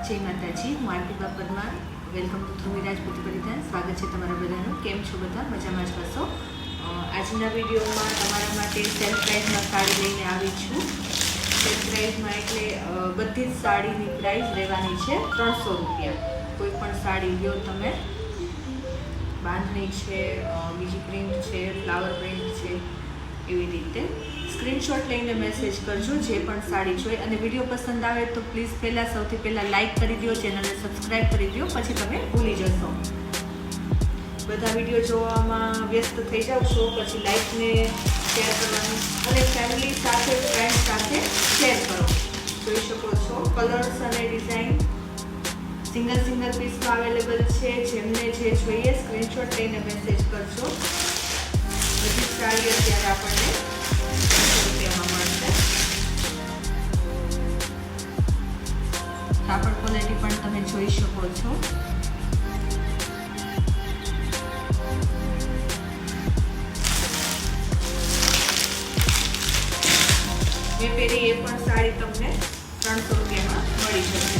જય માતાજી, હું આરતી બાપરમાં. Welcome to Dhruvi Rajput Paridhan. સ્વાગત છે તમારા બધાનું. કેમ છો બધા? મજામાં જ હશો. આજના વિડીયોમાં તમારા માટે સેલ પ્રાઇઝમાં સાડી લઈને આવી છું. સેલ પ્રાઇઝમાં એટલે બધી જ સાડીની પ્રાઇસ રહેવાની છે 300 રૂપિયા. કોઈ પણ સાડી લ્યો તમે, બાંધણી છે, બીજી પ્રિન્ટ છે, ફ્લાવર પ્રિન્ટ છે, એવી રીતે સ્ક્રીનશોટ લઈને મેસેજ કરજો જે પણ સાડી જોઈએ. અને વિડીયો પસંદ આવે તો પ્લીઝ સૌથી પહેલાં લાઇક કરી દો, ચેનલને સબસ્ક્રાઈબ કરી દો, પછી તમે ભૂલી જશો. બધા વિડીયો જોવામાં વ્યસ્ત થઈ જાવ છો, પછી લાઇકને શેર કરવાનું અને ફેમિલી સાથે ફ્રેન્ડ સાથે શેર કરો. જોઈ શકો છો કલર્સ અને ડિઝાઇન સિંગલ પીસમાં અવેલેબલ છે. જેમને જે જોઈએ સ્ક્રીનશોટ લઈને મેસેજ કરજો. બધી સાડી અત્યારે આપણને 300 રૂપિયામાં મળશે. કાપડ ક્વોલિટી પણ તમે જોઈ શકો છો. જે પહેરી એ પણ સાડી તમને 300 રૂપિયામાં મળી જશે.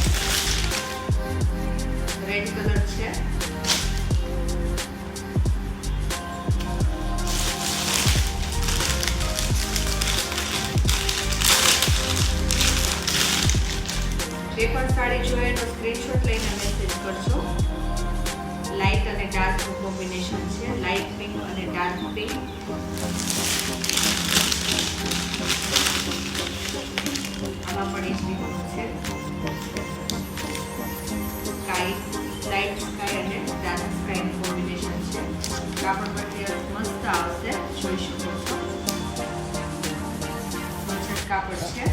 રેડ કલર છે. જે પણ સાડી જોઈએ એનો સ્ક્રીનશોટ લઈને મેસેજ કરજો. લાઇટ અને ડાર્કનું કોમ્બિનેશન છે. લાઇટ પિંક અને ડાર્ક પિંક. આમાં પણ એ જ પિંક છે. સ્કાય, લાઇટ સ્કાય અને ડાર્ક સ્કાયનું કોમ્બિનેશન છે. કાપડ મટીરિયલ મસ્ત આવશે, જોઈ શકો છો. મજબૂત કાપડ છે.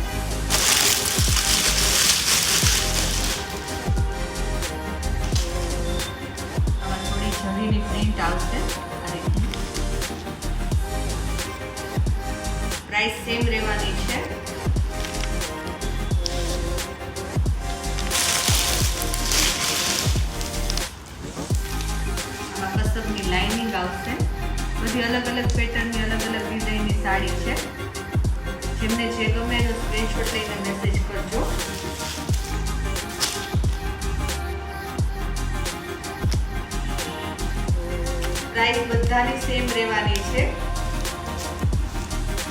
જરીની પ્રિન્ટ આવશે અને પ્રાઇસ સેમ રહેવાની છે. આમાં કસબની લાઇનિંગ આવશે. બધી અલગ પેટર્નની અલગ ડિઝાઇનની સાડી છે. જેમને જે ગમે એનો સ્ક્રીનશોટ લઈને મેસેજ કરજો. પ્રાઇસ બધાની સેમ રહેવાની છે.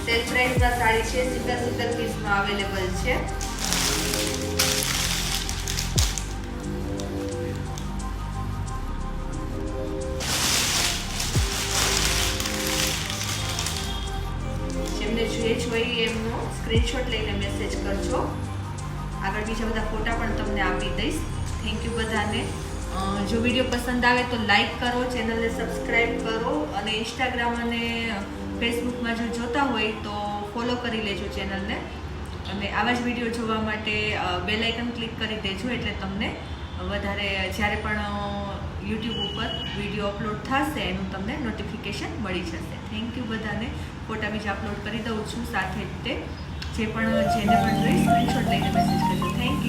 સેલ પ્રાઇસમાં સાડી છે. સિંગલ પીસમાં અવેલેબલ છે. જેમને જે જોઈએ એમનો સ્ક્રીનશોટ લઈને મેસેજ કરજો. આગળ બીજા બધા ફોટા પણ તમને આપી દઈશ. થેન્ક યુ બધાને. જો વિડીયો પસંદ આવે તો લાઈક કરો, ચેનલને સબસ્ક્રાઈબ કરો અને ઇન્સ્ટાગ્રામ અને ફેસબુકમાં જો જોતા હોય તો ફોલો કરી લેજો ચેનલને. અને આવા જ વિડીયો જોવા માટે બેલ આઇકન ક્લિક કરી દેજો, એટલે તમને વધારે જ્યારે પણ યુટ્યુબ ઉપર વિડીયો અપલોડ થશે એનું તમને નોટિફિકેશન મળી જશે. થેન્ક યુ બધાને. ફોટા બીજા અપલોડ કરી દઉં છું સાથે જ તે. જેને પણ જોઈ સ્ક્રીનશોટ લઈને મેસેજ કરજો. Thank you.